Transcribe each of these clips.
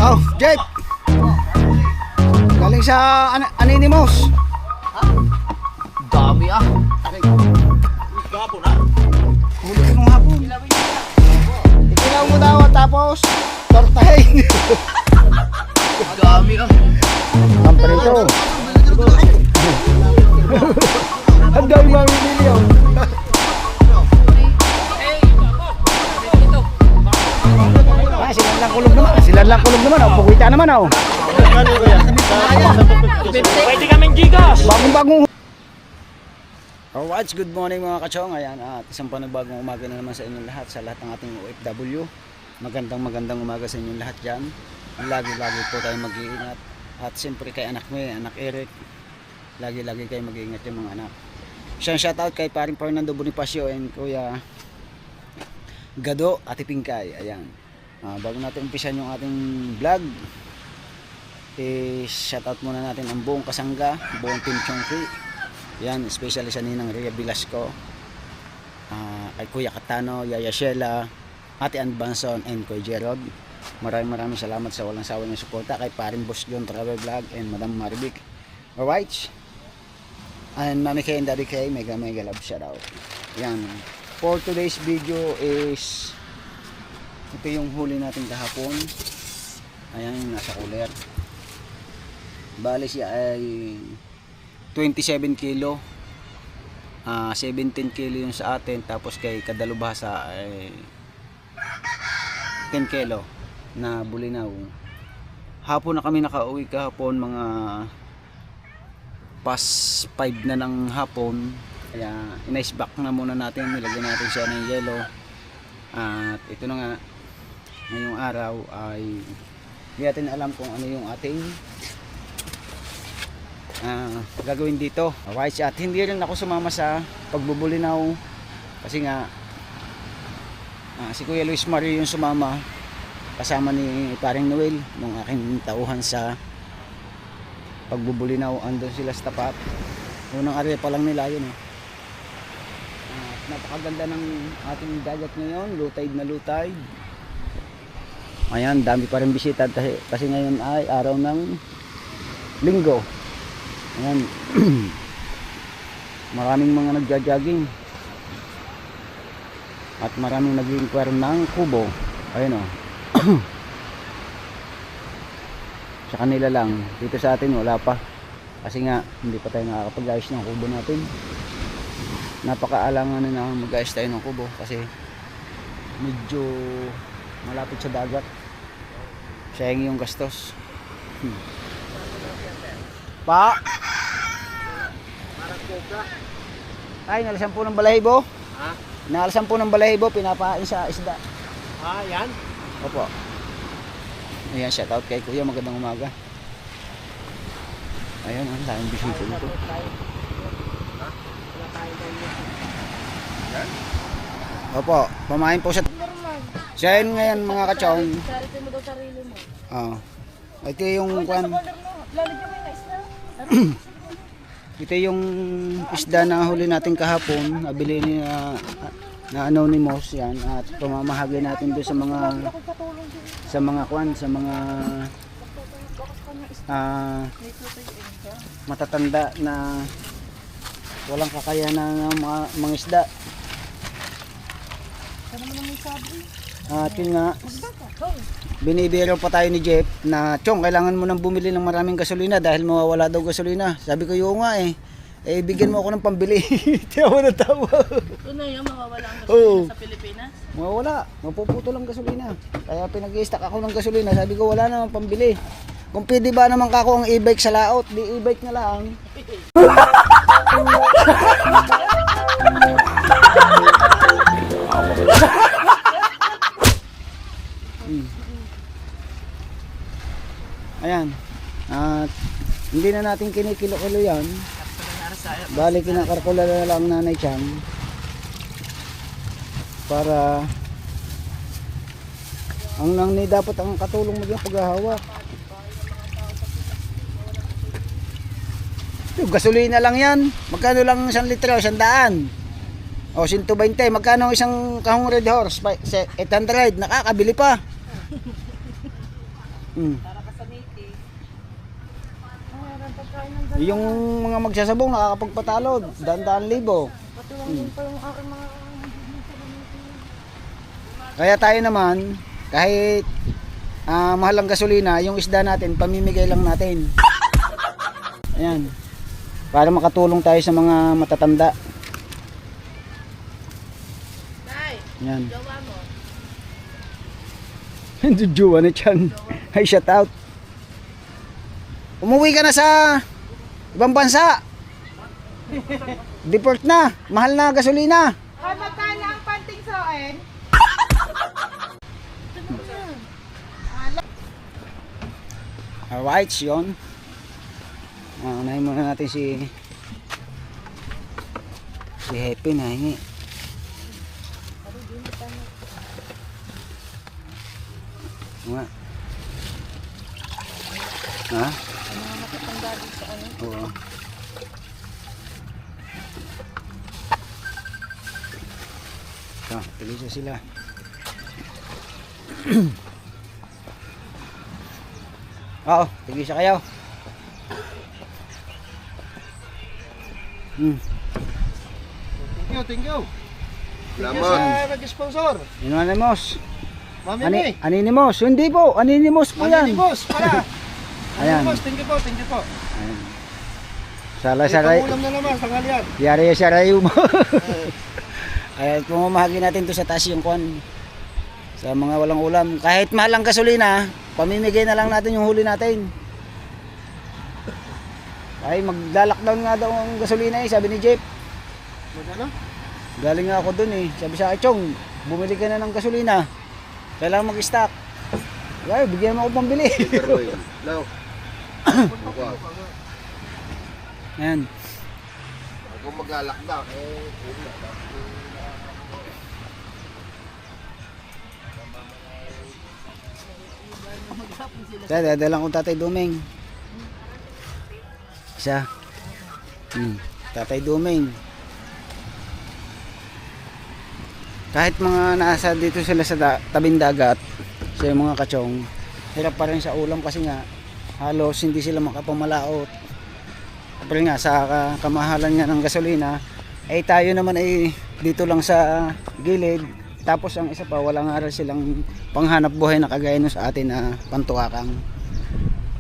Oh, Jeff. Galing sa Anonymous. Dami ah. Gapo na. Huli ka nung hapon. Ikilaw mo daw tapos tortahin. Dami ah. Kamprito. Ang dami mamimili oh. Ah, sila lang kulog naman. Sila lang kulog naman oh. Pugwita naman oh. Pwede kaming gigas. Bagong-bagong. Alright, good morning mga kachong. Ayan, at isang panibagong umaga na naman sa inyong lahat, sa lahat ng ating OFW. Magandang umaga sa inyong lahat dyan. Lagi-lagi po tayo mag-iingat. At siyempre kay anak May, anak Eric, lagi-lagi kayo mag-iingat yung mga anak. Isang shoutout kay paring Fernando Bonifacio and Kuya Gado, Ate Pinkay. Ayan, bago natin umpisan yung ating vlog, shoutout muna natin ang buong kasangga, buong Team Chongki. Yan, especially sa Ninang Rhea Velasco, kay Kuya Katano, Yaya Sheila, Ate Ann Banson, and Kuya Gerald. Maraming salamat sa walang sawa ng suporta kay paring Boss John Travel Vlog and Madam Marivic. Alright, and Mami K and Daddy K, mega love shoutout. Yan, for today's video is ito yung huli natin kahapon. Ayan, nasa cooler. Bali siya ay 27 kilo, 17 kilo yung sa atin, tapos kay Kadalubhasa ay 10 kilo na bulinaw. Hapon na kami nakauwi kahapon, mga past 5 na ng hapon. Kaya in-ice back na muna natin, nilagyan natin siya ng yelo. At ito na nga, ngayong araw ay hindi natin alam kung ano yung ating gagawin dito. Alright, at hindi rin ako sumama sa pagbubulinaw kasi nga si Kuya Luis Mario yung sumama kasama ni paring Noel nung aking tauhan sa pagbubulinaw. Andun sila sa tapat, unang area pa lang nila yun napakaganda ng ating dagat ngayon, low tide na low tide. Ayan, dami pa rin bisita kasi ngayon ay araw ng linggo. Ayan. Maraming mga nagja-jogging at maraming nag-inquire ng kubo. Ayun o. Sa kanila lang, dito sa atin wala pa kasi nga hindi pa tayo nakakapag-ayos ng kubo natin. Napakaalangan na mag-ayos tayo ng kubo kasi medyo malapit sa dagat, sayang yung gastos. Pa ay, nalasan po ng balahibo. Ha? Nalasan po ng balahibo, pinapain sa isda. Yan. Opo. Ayan, shoutout kay Kuya, magandang umaga. Ayun, ang daming bisita dito. Opo, pamain po sa siya yun ngayon mga kachong. Ito yung kwan. Ito yung isda na huli natin kahapon, nabili ni na Anonymous yan, at pamamahagi natin doon sa mga kwan, sa mga matatanda na walang kakayanan ng mga isda. At yun nga, binibiro pa tayo ni Jeff na, Chong, kailangan mo nang bumili ng maraming gasolina dahil mawawala daw gasolina. Sabi ko, yung nga bigyan mo ako ng pambili. Tawa na tawa. Ito na yung mawawala ang gasolina sa Pilipinas? Mawawala, mapuputo lang gasolina. Kaya pinag-i-stack ako ng gasolina. Sabi ko, wala namang pambili. Kung pwede ba naman kako ang e-bike sa laot, di e-bike na lang. Ayan, at hindi na natin kinikilo-kilo yan. Bali kinakarkula na lang nanay Chan para ang nang ni dapat ang katulong mo yung paghahawak. Yung gasolina lang yan, magkano lang 1 litro, 100 o 120, magkano isang kahong Red Horse? 800, nakakabili pa. Para ka sa native. Meron pagkain ng ganun. Yung mga magsasabong nakakapagpatalo, daan-daan libo. Patulungin pa yung aking mga... Kaya tayo naman, kahit mahal ang gasolina, yung isda natin, pamimigay lang natin. Ayan. Para makatulong tayo sa mga matatanda. Tay, Ayan. gawa mo. Hindi jowa na tiyan. Ay, shout out. Umuwi ka na sa ibang bansa. Deport na. Mahal na gasolina. Ay, magkano ang panting soen? Alright, yun. Unahin muna natin si Happy na hingi. Nga. Ha? Oo. Tigisa sila. Oo, tigisa kayo. Thank you. Salamat. Sa nag-sponsor. Anonymous. Mami Ani ni. Anonymous. Hindi po. Anonymous po yan. Mami ni boss, para. Ayan. Boss, thank you po. Ayan. Saray May saray. pangulam na naman, tanghalian. Yari saray mo. Ayan, pumamahagi natin to sa taas yung kwan. Sa mga walang ulam. Kahit mahal ang gasolina, pamimigay na lang natin yung huli natin. Ay, maglalakdown nga daw ang gasolina sabi ni Jeff. Magano? Galing nga ako dun Sabi sa akin, Chong, bumili ka na ng gasolina. Kailangan mag-stock. Ay, bigyan mo ako pambili. Law. Ayan. Kung maglalakda, Kaya dadalang kong Tatay Dumeng. Isa. Tatay Dumeng. Kahit mga nasa dito sila sa tabing dagat, sa mga kachong, hirap pa rin sa ulam kasi nga halos hindi sila makapamalaot. Pero nga sa kamahalan nga ng gasolina, ay tayo naman ay dito lang sa gilid. Tapos ang isa pa, wala nga rin silang panghanap buhay na kagaya nung sa atin na pantuakang.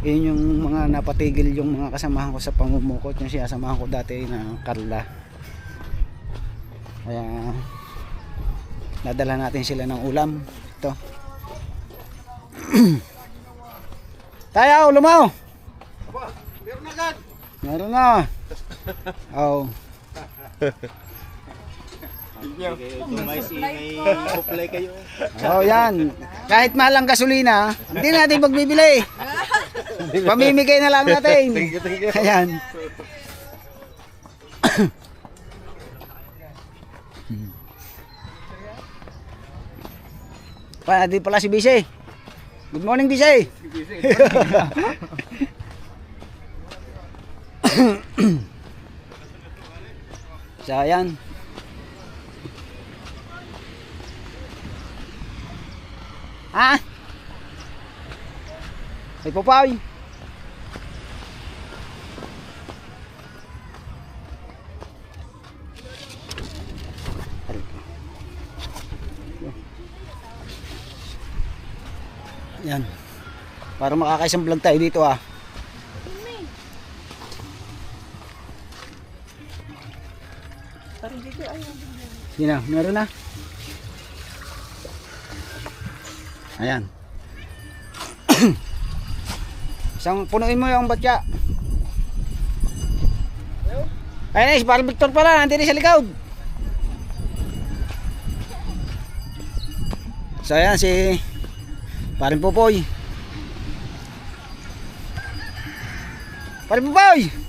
Yun yung mga napatigil yung mga kasamahan ko sa pangumukot, yung sinasamahan ko dati na Carla. Kaya nadala natin sila ng ulam. Ito. Tayo, lumaw! meron agad. Meron na. Oh. May supply kayo. Oh, yan. Kahit mahal ang gasolina, hindi natin pagbibili. Pamimigay na lang natin. Ayan. Di pala si Bise. Good morning, Bise. So, ayan. Ha? May Popeye. Yan. Para makakaisang vlog tayo dito Sino? Meron na? Ayan. Isang punuin mo yung batya. Ayun si Parang Victor pala, nandito sa likod. So ayan si Parang Popoy. Parang Popoy!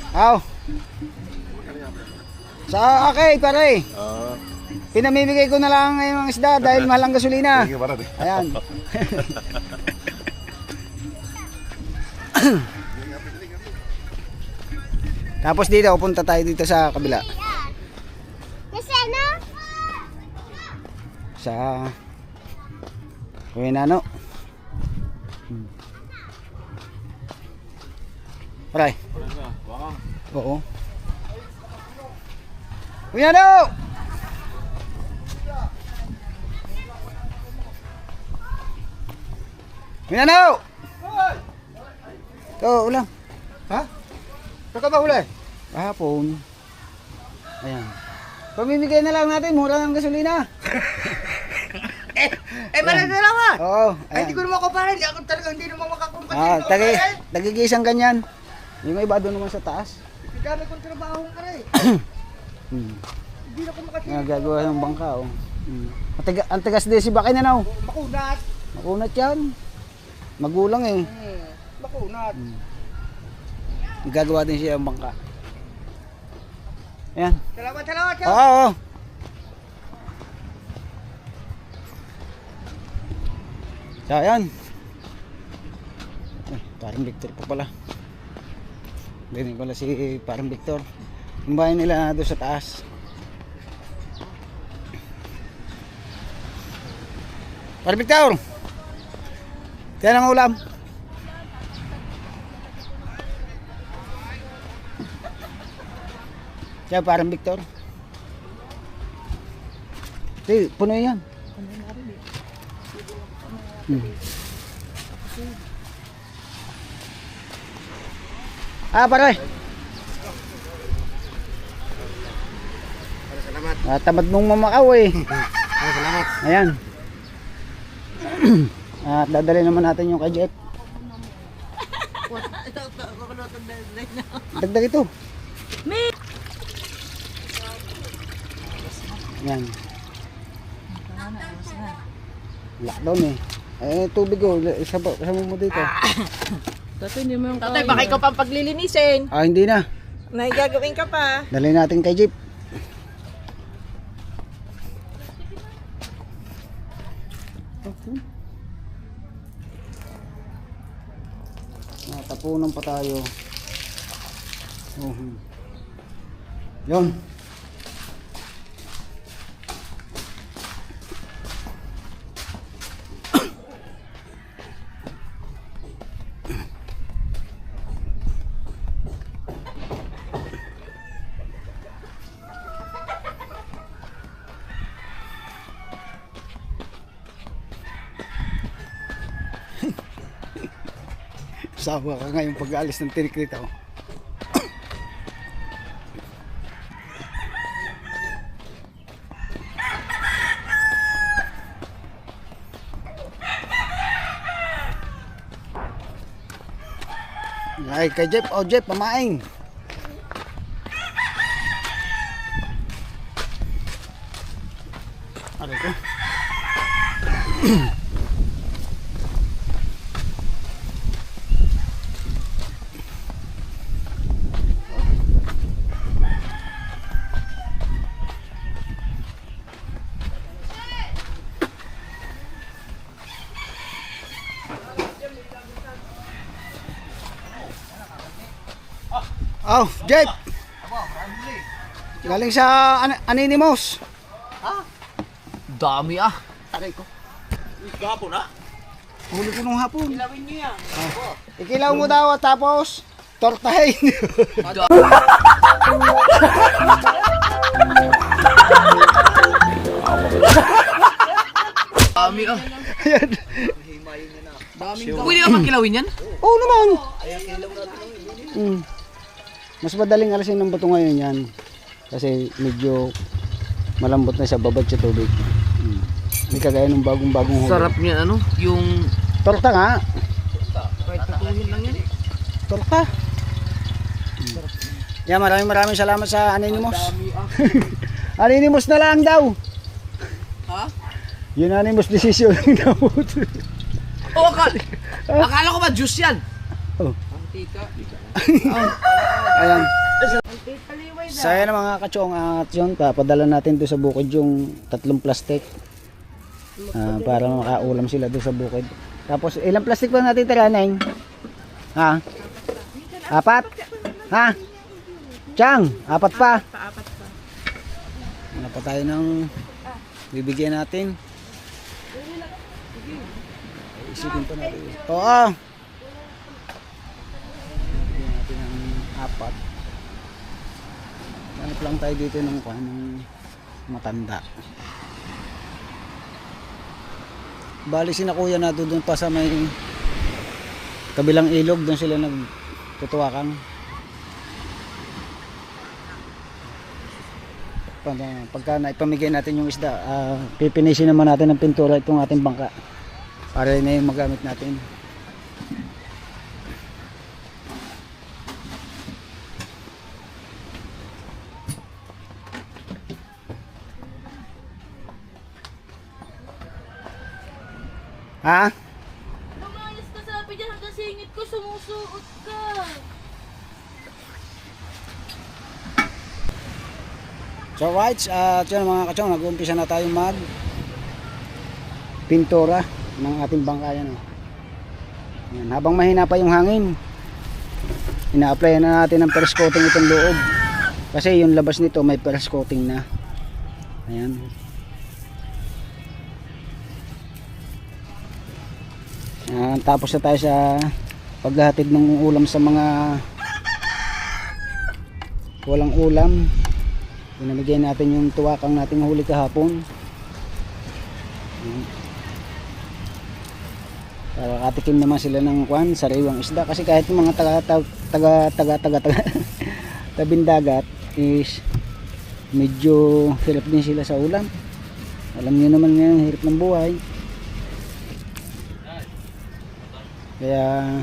Aw. Sa pare. Pinamimigay ko na lang ngayon ang isda dahil mahal ang gasolina. Ayan. Tapos dito, punta tayo dito sa kabila. Kasi ano? sa Kuya Nano. Aray. Oo. Kuya Nano! Kuya Nano! Ito, ulam. Ha? Saka ba huli? Kahapon. Ayan. Pamimigay na lang natin, mura ng gasolina. Malay na naman! Oo. Ay, hindi ko naman kumpara. Hindi ako talaga hindi naman makakumpara. Tagigisang ganyan. Yung iba doon naman sa taas. Hindi kami kung trabaho ka rin. Hindi na ko makatira. Nagagawa ng bangka, oh. Ang tigas din si Bakin, ano? Makunat. Makunat yan. Magulang eh. Makunat. Gagawa din siya ng bangka. Ayan. Salamat. Oo, oo. So, ayan. Ay, parang Victor pa pala. Ganyan pala si parang Victor. Yung bahay nila doon sa taas. Parang Victor! Kaya ng ulam. Kaya parang Victor. Sige, puno yan. Pare. Salamat. Tamad mong mamakaw eh. Salamat. Ayan. At dadali naman natin yung kay Jeff. Dagdag ito. Ayan. Lockdown eh. Tubig oh. Isama mo dito. Tatay, baka ikaw pang paglilinisin. Hindi na. May gagawin ka pa. Dali natin kay Jeep. Tapunan pa tayo. Yun. Sawa ka ngayon pag-aalis ng tinik nito. Ay, kay Jeff, Jeff, pamaing. Ano ito? Jeff! Galing sa Anonymous. Dami ah. Aray ko. Gapon ah. Huli ko nung hapon. Ilawin niyo yan. Ikilaw mo daw tapos tortahin. Dami ah. Ayan. Pwede ka magkilawin yan? Oo naman. Mas madaling alisin ng bato ngayon yan. Kasi medyo malambot na siya, babad sa tubig. Hindi kagaya ng bagong-bagong huli. Sarap niya ano? Yung... Torta nga. Kahit tutuhin lang yan. Torta. Yan, maraming salamat sa Anonymous. Anonymous na lang daw. Ha? Unanimous decision ng dapat. Oh, akala ko ba juice yan? Oh. Antika. Ayan. Saya na mga katsong at yun, papadala natin doon sa bukid yung 3 plastic para makaulam sila doon sa bukid. Tapos ilang plastic pa natin tira, Neng? Ha? 4? Ha? Chang, 4 pa? Paapat pa. Ano pa tayo ng bibigyan natin? Isipin pa natin. Oo. Bigyan natin ng 4. Hanap lang tayo dito ng matanda. Bali sina kuya na doon pa sa may kabilang ilog, doon sila nagtutuwakan. Pagka naipamigay natin yung isda, pipinisin naman natin ng pintura itong ating bangka para na yung magamit natin. Ha? Lumayas ka sabi dyan hanggang singit ko, sumusuot ka. So right, yun mga kachong, nag-uumpisa na tayo mag pintura ng ating bangka yan. Yan, habang mahina pa yung hangin, ina-apply na natin ng first coating itong loob. Kasi yung labas nito may first coating na. Ayan. Tapos na tayo sa paghahatid ng ulam sa mga walang ulam. Pinamigay natin yung tuwakang nating huli kahapon. Para katikim naman sila ng sariwang isda. Kasi kahit yung mga taga tabing dagat is medyo hirap din sila sa ulam. Alam niyo naman ngayon, hirap ng buhay. Kaya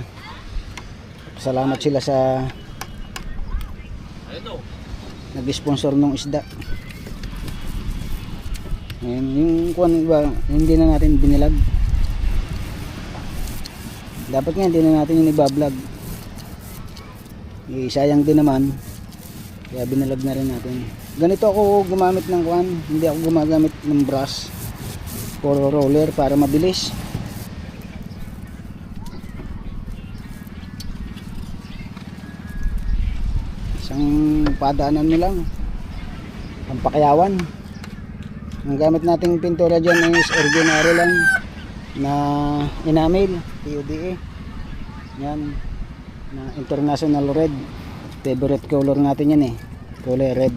salamat sila sa nag-sponsor ng isda. Ayan, yung iba, hindi na natin binilag. Dapat nga hindi na natin yung iba-vlog. Sayang din naman. Kaya binalag na rin natin. Ganito ako gumamit ng hindi ako gumagamit ng brush or roller para mabilis. Isang padaanan mo lang, pampakyawan. Ang gamit nating pintura dyan is ordinary lang na enamel, PUDA. Yan, na international red. Favorite color natin yan kulay red.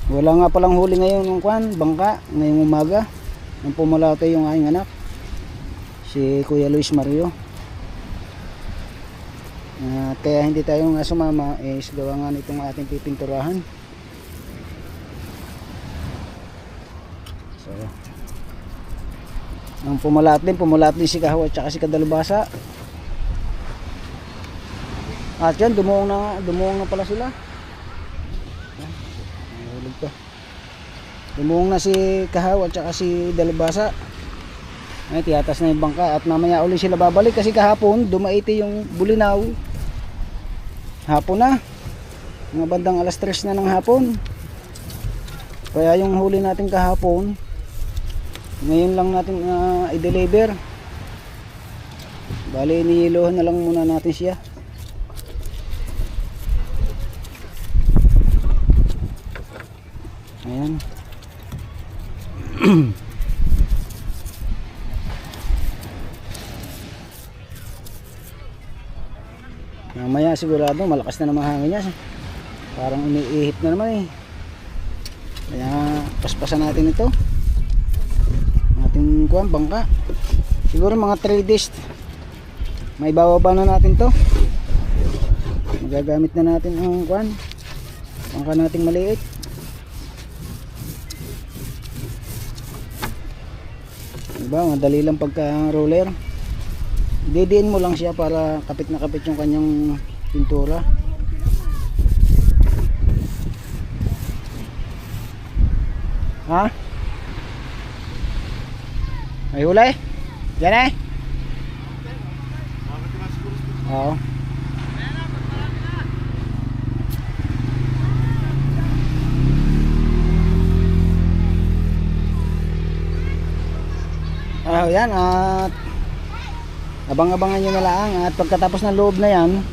Wala nga palang huli ngayon ng bangka ngayong umaga. Nang pumalata yung aking anak, si Kuya Luis Mario. Kaya hindi tayo nga sumama is gawa nga nitong ating pipinturahan. So nang pumalat din si Kahaw at saka si Kadalubasa. At yan, dumuong na pala sila. Dumuong na si Kahaw at saka si Dalubasa. Ay, tiyatas na yung bangka at mamaya uli sila babalik kasi kahapon dumaiti yung bulinaw. Hapon na, mga bandang alas 3 na ng hapon. Kaya yung huli natin kahapon ngayon lang natin i-deliver. Bali inihiluhan na lang muna natin siya. Ayan. Mamaya sigurado malakas na naman hangin niya. Parang iniihip na naman Kaya paspasan natin ito. Ating bangka. Siguro mga 3 days. May bababa na natin to. Magagamit na natin ang bangka nating maliit. Diba, madali lang pagka roller. Didiin mo lang siya para kapit na kapit yung kanyang pintura. Ha? May huli? Yan Oo. Yan at abang-abangan nyo na lang at pagkatapos ng loob na yan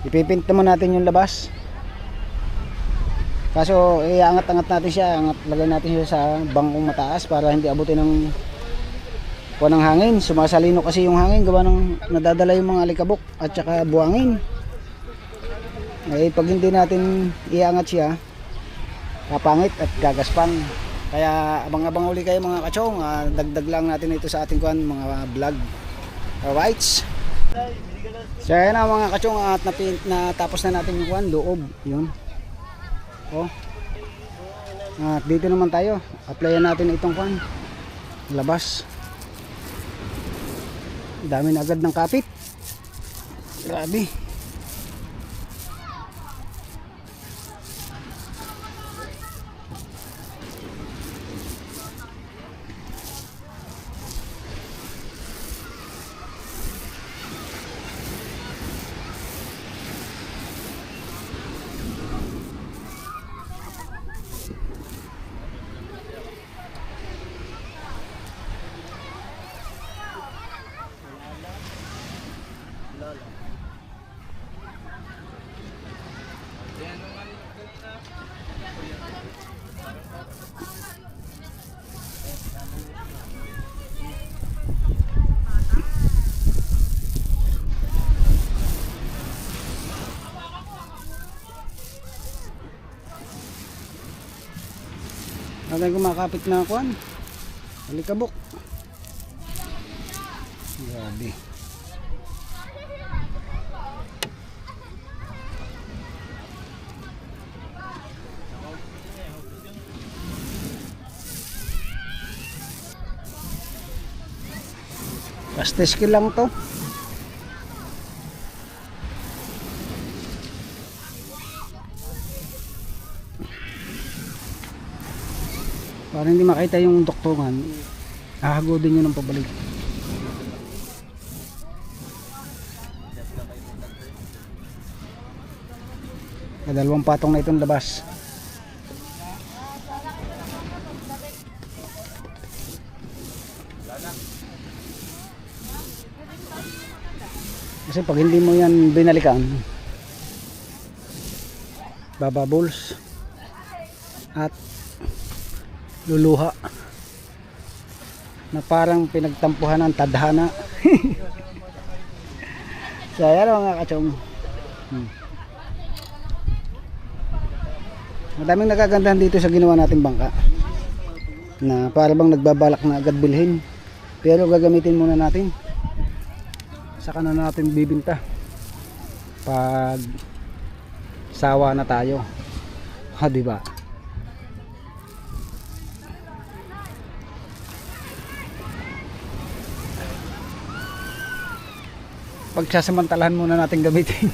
ipipint naman natin yung labas. Kaso iangat-angat natin siya, lagay natin siya sa bangkong mataas para hindi abutin ng kuwan ng hangin. Sumasalino kasi yung hangin gawa ng nadadala yung mga alikabok at saka buhangin. Eh pag hindi natin iangat siya, kapangit at gagaspang. Kaya abang-abang uli kayo mga kachong, dagdag lang natin ito sa ating kuwan mga vlog. Alright. So ayan na mga kachong, at natapos na natin yung kuwan, loob. Yun. Oh. At dito naman tayo, applyan natin itong kuwan, labas. Dami na agad ng kapit. Grabe. Agad kumakapit na kuwan, alikabok. Grabe. Pasteski lang to. Para hindi makita yung doktoran, hahagodin nyo ng pabalik. Dalawang patong na itong labas. Kasi pag hindi mo yan binalikan, bababols at luluha na parang pinagtampuhan ng tadhana. So ayan mga kachong, madaming nagagandahan dito sa ginawa nating bangka na para bang nagbabalak na agad bilhin, pero gagamitin muna natin, saka na natin bibinta pag sawa na tayo. Ha, diba? Pagsasamantalahan muna natin gamitin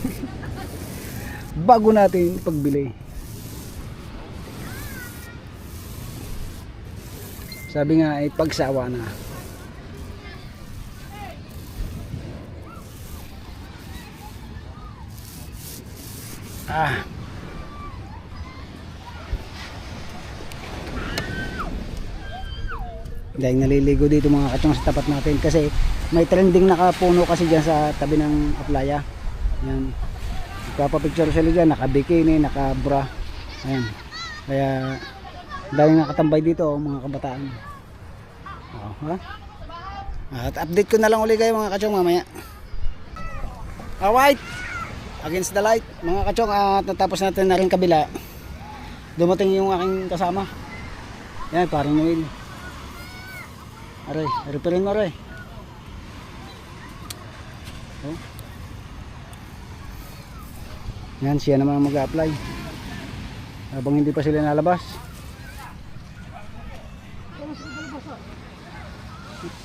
bago natin pagbili. Sabi nga ay pagsawa na. Dahil naliligo dito mga kachong sa tapat natin kasi may trending nakapuno kasi dyan sa tabi ng aplaya. Yan. Nagpapapicture sila dyan, naka-bikini, naka-bra. Ayan. Kaya dahil nakatambay dito mga kabataan. Ha? At update ko na lang uli kayo mga kachong mamaya. Alright. Against the light mga kachong, at natapos natin na rin kabila. Dumating yung aking kasama. Yan, parang Noel. Aray, referin mo aray. Oh. Yan, siya naman mag-a-apply habang hindi pa sila nalabas.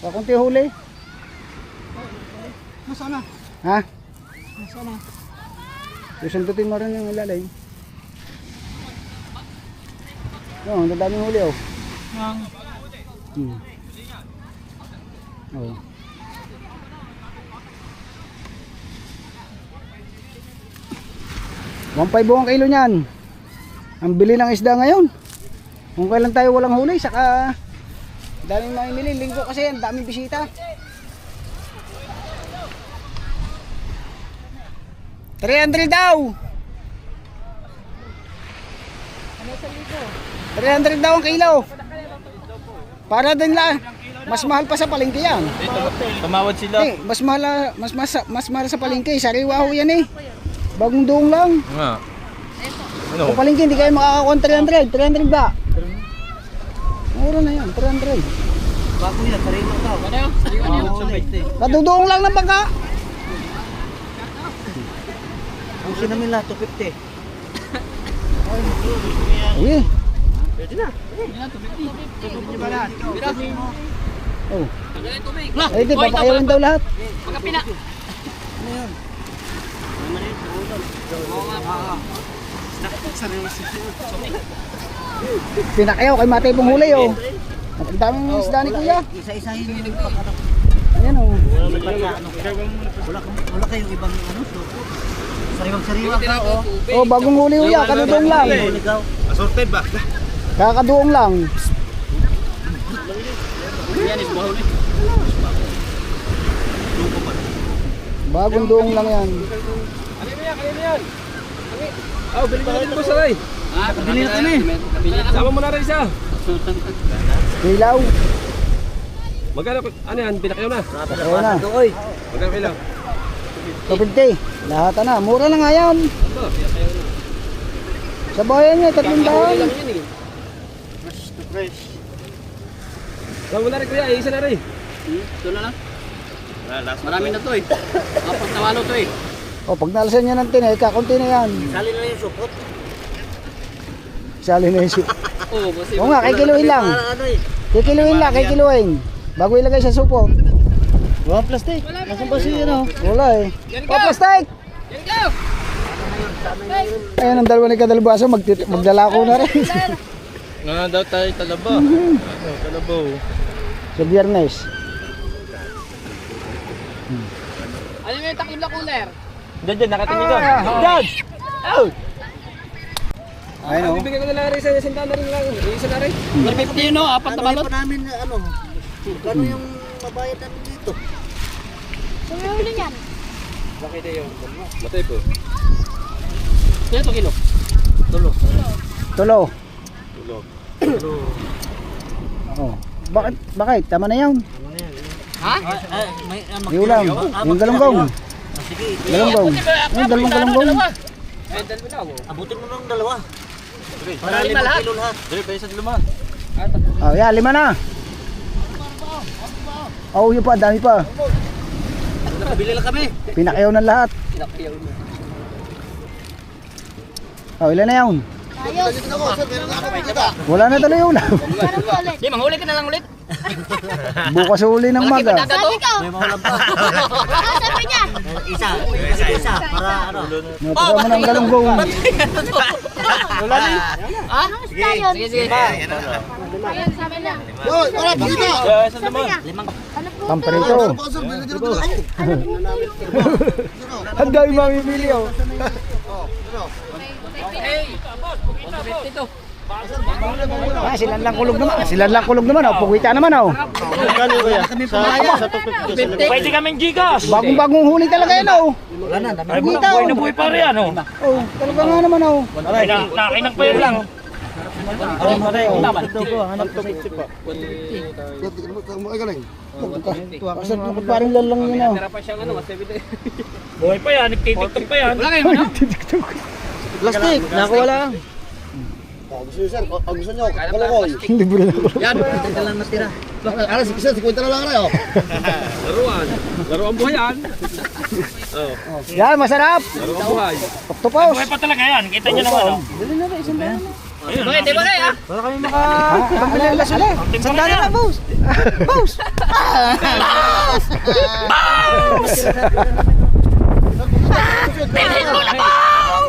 Pakunti huli. Nasaan na? Ha? Nasaan na? Susundutin mo rin yung ilalim. Yung dadaming huli oh. Oh. $1.5 buong kilo niyan. Ang bili ng isda ngayon. Kung kailan tayo walang huli, saka daming mamimili. Linggo kasi ang daming bisita. 300 daw. Ano 300 daw ang kilo. Para din lang. Mas mahal pa sa palengke yan. Tumawad sila. Eh, mas mahal sa palengke. Sariwa ho yan eh. Bagong doong lang. Nga. Ano? Sa palengke hindi kayo makakakuha 300. 300 ba? Mura na yan, 300. Bago nila, sarili mo tao. Ano yun? Kadudoong lang ng bangka. Puso namin lahat, 250. Eh. Pwede na. Oh. Eh, di ba pakayawin daw lahat? Magkapina. Pinakayaw kay Matay pong huli oh. Ang daming isda ni Kuya. Isa-isahin yung ano. Ayan oh. Wala kayong ibang ano, suko. Sariwang-sariwa ka, oh. Oh, bagong huli ho yan, kadudoong lang. Ligaw. Assorted ba? Kakaduong lang. Yan is mahuli. Bagong duong lang yan. Kanina yan. Oh, bili ka rin po sa ray. Bili na kami. Sama mo na rin siya. Kilaw. Magkano? Ano yan? Pinakayaw na. Oo na. Magkano kilo? 250. Lahat na. Mura na nga yan. Sa bayan niya, 300. Sama mo na rin kuya. Isa na rin. Ito na lang. Marami na to eh. Kapag nawalo to eh. O, pag nalasan niya ng tinay, kakunti na yan. Sali na yung supot. Sali na yung soup. Oo, kasi Oo nga, kikiluin lang. Ano eh. Kikiluin lang, kikiluin. Bago ilagay sa supo. Wala plastic. Nasaan ba siya, ano? Wala eh. O, plastic! Yan go! Ayan ang dalawa ni Kadalbaso, magdalako na rin. Nga daw tayo talaba. Talabaw. Sa Biyernes. Ano yung takip na cooler? Diyan, nakatingin ka. Diyan! Out! Ayun o. Bibigyan ko na lang rin sa isang na rin lang. Isa na rin. 150 no? Apat na Ano balot? pa namin, ano? Kano yung mabayad namin dito? Bakit yun? Matay po. Kaya ito kilo? Tulo. Tulog. Oh. Bakit? Tama na yun. Ha? Di ulam. Yung galunggong. Sige, Galunggong. Yung dalawang galunggong. Eh, dalawa na ako. abutin mo ng dalawa. Para Lima 5 lahat? kilo lahat. Dali pa isa luman. Oh, yeah, 5 na. Oh, yun pa, dami pa. Nakabili lang kami. Pinakayaw ng lahat. Pinakayaw mo. Oh, ilan na yun? Wala na tuloy yung ulam. Di, manghuli ka na lang ulit. Bukas uli ng Malaki ba maga. dato? May mahulam pa. Isa. Para ano. Natira mo ng galunggong. Ha? Sige, sige. Isa luman. Pamparito. Ang dami mamimili oh. Hey! 150 to. Ah, silan lang kulog naman. Silan lang kulog naman oh. Pugwita naman oh. Pwede kaming gigas. Bagong-bagong huli talaga yan oh. Wala na, dami. Ay, Pugwita buhay oh. na buhay pa rin ano. Oh, talaga nga naman oh. Nakinang pa yun lang. Kasat mo parang lalang yun oh. Tira pa siyang ano, 70. Buhay pa yan. Nagtitiktok pa yan. Wala kayo ano? Plastic, nakuha lang. Libre na ako. Yan. Ito lang natira. Laruan. Laruan buhay yan. Yan, masarap. Laruan buhay. Octopus. Buhay pa talaga yan. Kita nyo naman. Oh. Bakit? Di ba kayo? Wala kami maka... Pambili ng lasuli. Sandali na, boss. Boss.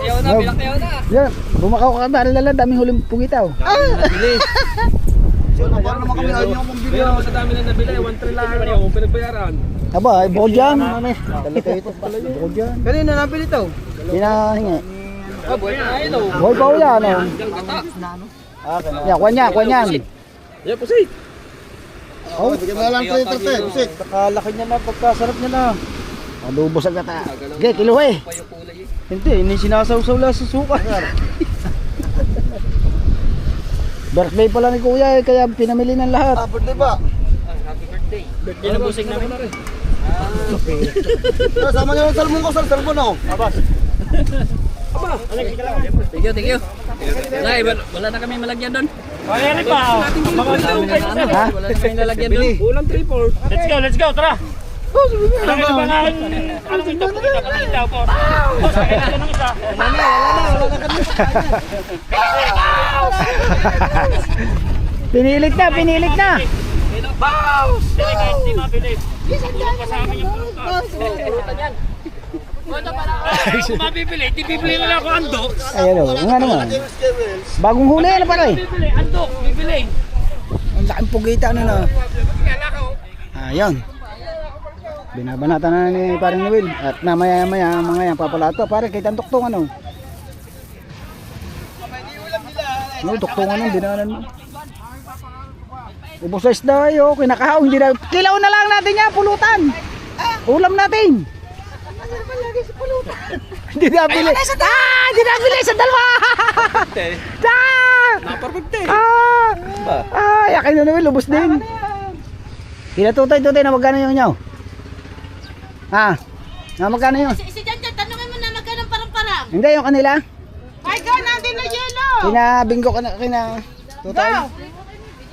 Ayaw na, pinakayaw na. Yan, bumakaw ka ba? Alala, daming huling pugitaw. Pero sa dami na nabili. 1 tray lang. Yung pinagbayaran. Aba, ay bukod yan. Bukod yan. Kanina nabili to. Pinahingi. Ah, buhay na ayun oh. Boy pa ho yan. Oh. Yung gata. Yan, kwan yan. Yan po say. Oh, Nakalaki niya na, pagkasarap niya na. Adobo sa gata. Okay, kilo eh. Pa yung kulay eh. Hindi, ini sinasawsaw lang sa suka. Birthday pala ni Kuya kaya pinamili ng lahat. Ah, birthday ba? Birthday na busing namin. Sama niyo yung salmon ko, salmon ako. Thank you. Nay, wala na kami malagyan doon. Kaya rin pa. Wala na kami lalagyan doon. Kulang 3-4. Let's go, tara. Ano ito? Pakita po. Sakit ng isa. Pinilit na. Kahit di mabilis. Tulong pa sa amin yung pulutan. Kung mabibili, di bibili na lang ako andok. Ayan o, nga naman. Bagong huli na pare. Bibili, andok, bibili. Ang laking pugita na. Ayun. Binabanatan na ni paring Noel. At namaya mga yan papalato. Pare, kahit ang tuktungan o. No, tuktungan o, dinanan mo. Ubos sa isda ayo, kinakahaw, hindi na. Kilaw na lang natin yan, pulutan. Ulam natin. Hindi na bili. Hindi na bili sa dalawa. Naparpagte. Yakin na Noel, ubos din. Tutay na magkano yung nyaw? Na magkano yun? Si Jan, tanungin mo na magkano parang-parang. Hindi, yung kanila. Ay, go, nandun na yelo. Kinabinggo ka na, tutay.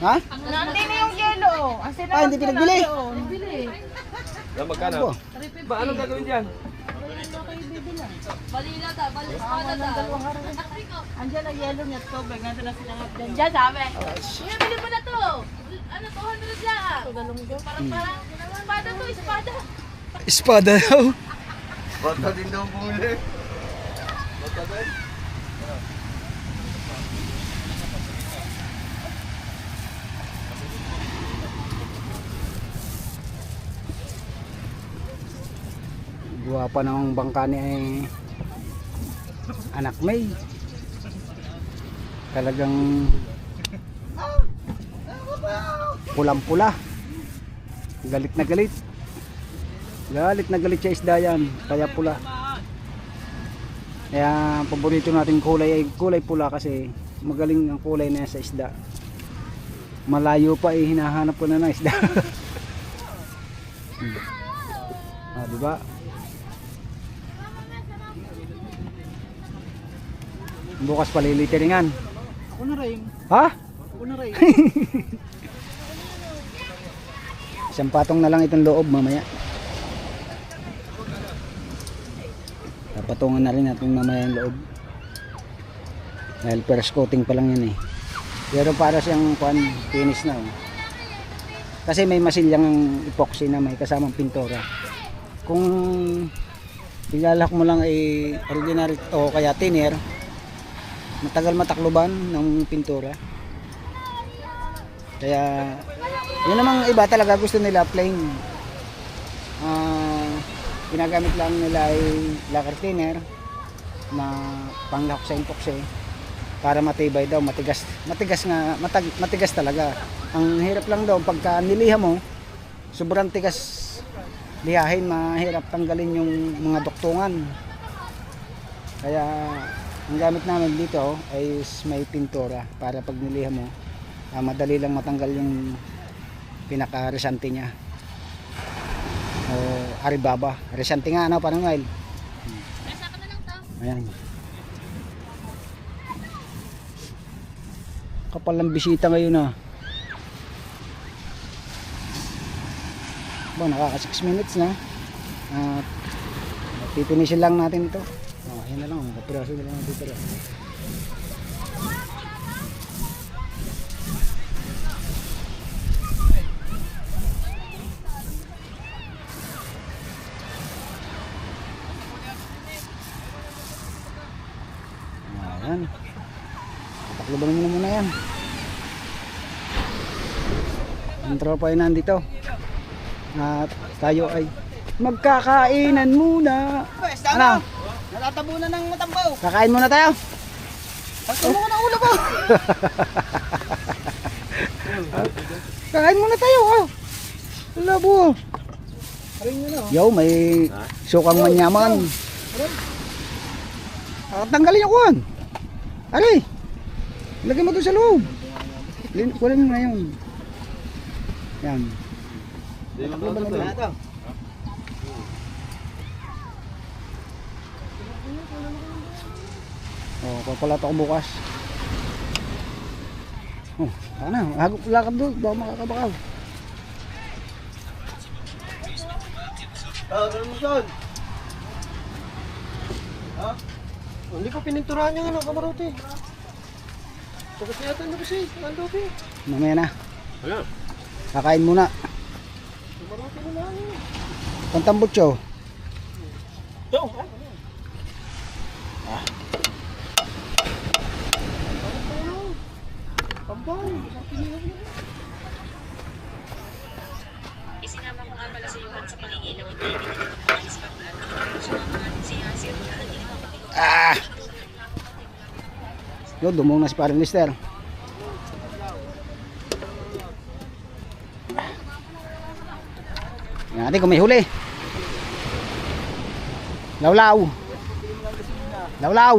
Ha? Nandun na yung yelo. Hindi pinagbili. Magkano? Ba, anong gagawin dyan? Balila ta, espada ta. Andiyan ang yelo niya, tubig. Nandun na sila Diyan, sabi. Kuya, bili mo na to. Ano, 200 lang. Parang-parang. Espada to, espada. Espada daw. Bata din daw bumili. Guwapa ng bangka ni Anak May. Talagang pulang-pula. Galit na galit. Galit na galit siya isda yan. Kaya pula. Kaya paborito nating kulay ay kulay pula kasi magaling ang kulay na yan sa isda. Malayo pa hinahanap ko na ng isda. Diba? Bukas paliliteringan. Ako na rin. Ha? Ako na rin. Isang patong na lang itong loob mamaya. Patungan na rin natin mamaya yung loob. Dahil first coating pa lang yan eh. Pero para siyang finish na. Kasi may masilyang epoxy na may kasamang pintura. Kung ilalak mo lang ay ordinary o kaya thinner, matagal matakloban ng pintura. Kaya yun namang iba talaga gusto nila plain. Ginagamit lang nila ay lacquer thinner na panglahok sa epoxy para matibay daw, matigas talaga. Ang hirap lang daw pagka niliha mo, sobrang tigas lihahin, mahirap tanggalin yung mga duktungan. Kaya ang gamit namin dito ay may pintura para pag niliha mo, madali lang matanggal yung pinaka-resante niya. O aribaba, resante nga ano, parang ngayon. Ayan. Kapal ng bisita ngayon nakaka 6 minutes na. At pipinisin lang natin ito. Ayan na lang, kapiraso na lang dito. Ayan. Takluban mo muna yan. Ang tropa ay nandito. At tayo ay magkakainan muna. Ano? Natatabunan ng matambaw. Kakain muna tayo. Pagka mo na ulo ko. Kakain muna tayo. Labo. Yo, may sukang manyaman. Tanggalin yung kuhan. Ari. Lagay mo doon sa loob. Kunin mo na yun. Yan. Oh, papalata ko bukas. Oh, sana. Lakad doon. Baka makakabakaw. Hindi ko pininturahan yung kamarote. Tapos yata na kasi, nando ko. Mamaya na. Wala. Kakain muna. Kamarote na lang. Pantambutso. Ito. Isinama ko nga pala sa Johan sa Panginoon. Yun, dumong na si Parang Lister. Yan natin kung may huli. Lawlaw. Lawlaw.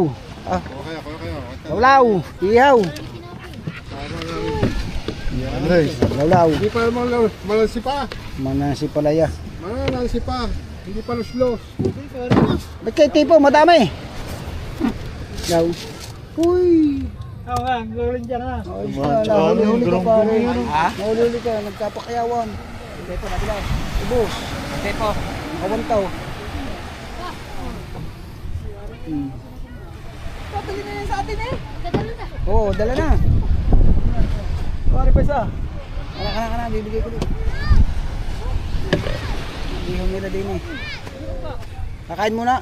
Ah. Lawlaw. Ihaw. Lawlaw. Hindi pa malansi pa. Manasi palaya. Malansi pa. Hindi pa luslos. Ba't kayo tipo? Madami. Daw. Uy. Oo nga, gawin dyan na. Nahuli-huli ka pa rin. Nahuli ka, nagkapakayawan. Hindi po, nabilaw. Ubus. Hindi po. Nakawantaw. Patuloy na yan sa atin eh. Oo, dala na. Pare pa isa. Kana, bibigay ko din. Hindi humila din eh. Kakain muna.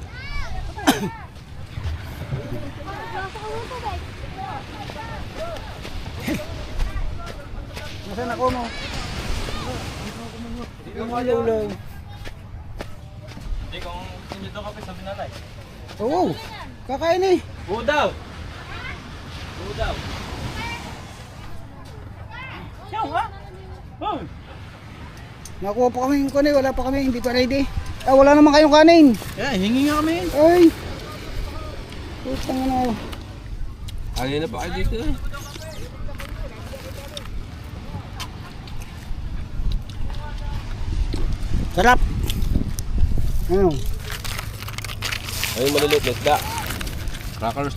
Nasaan ako mo? Yung malulaw. Hindi kung sinyo daw kape sa binalay. Oo, kakain eh. Budaw! Budaw! Siyaw ha? Oh! Nakuha pa kami yung kanin, wala pa kami, hindi pa ready. Ah, wala naman kayong kanin. Yeah, hingi nga kami. Ay. Putang ano. Alin na pa kayo dito eh. Sarap. Ano? Ay, maliliit na isda. Crackers.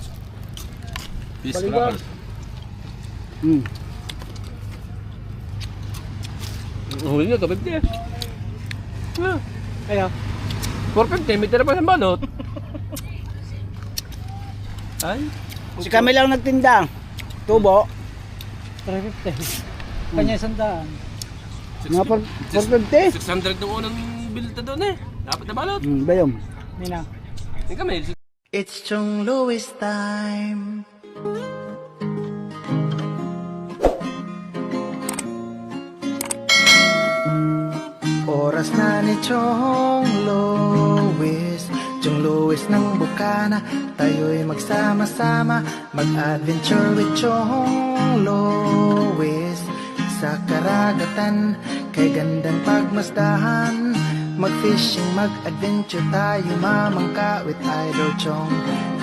Fish Baliwan. crackers. Huli nyo, 250 eh. Kaya? 450, may tira pa sa balot. Ay? Si kami lang nagtinda. Tubo. 350. Kanya sandaan. Mga 450. 600 nung unang bilta doon eh. Dapat na balot. Bayom. Nina. Hindi kami. It's Chong Louis time. Oras na ni Chong Louis. Chong Louis ng Bukana. Tayo'y magsama-sama, mag-adventure with Chong Louis. Sa karagatan, kay gandang pagmasdahan, mag-fishing, mag-adventure tayo, mamangka with Idol Chong.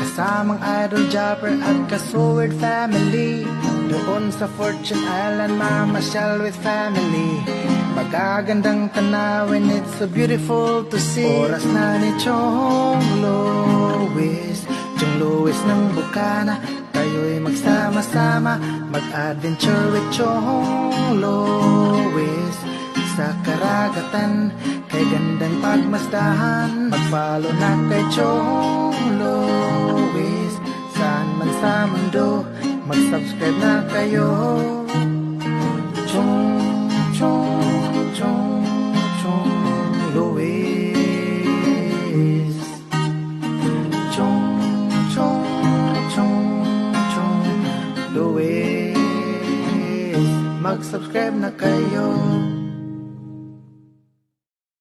Kasamang Idol Jopper at Kasword family. Doon sa Fortune Island, mamasyal with family. Magagandang tanawin, it's so beautiful to see. Oras na ni Chong Louis. Chong Louis ng Bukana. Tayo'y magsama-sama, mag-adventure with Chong Louis. Sa karagatan, kay gandang pagmasdahan, mag-follow na kay Chong Louis. Saan man sa mundo, mag-subscribe na kayo. Chong Louis. Chong Louis. Mag-subscribe na kayo.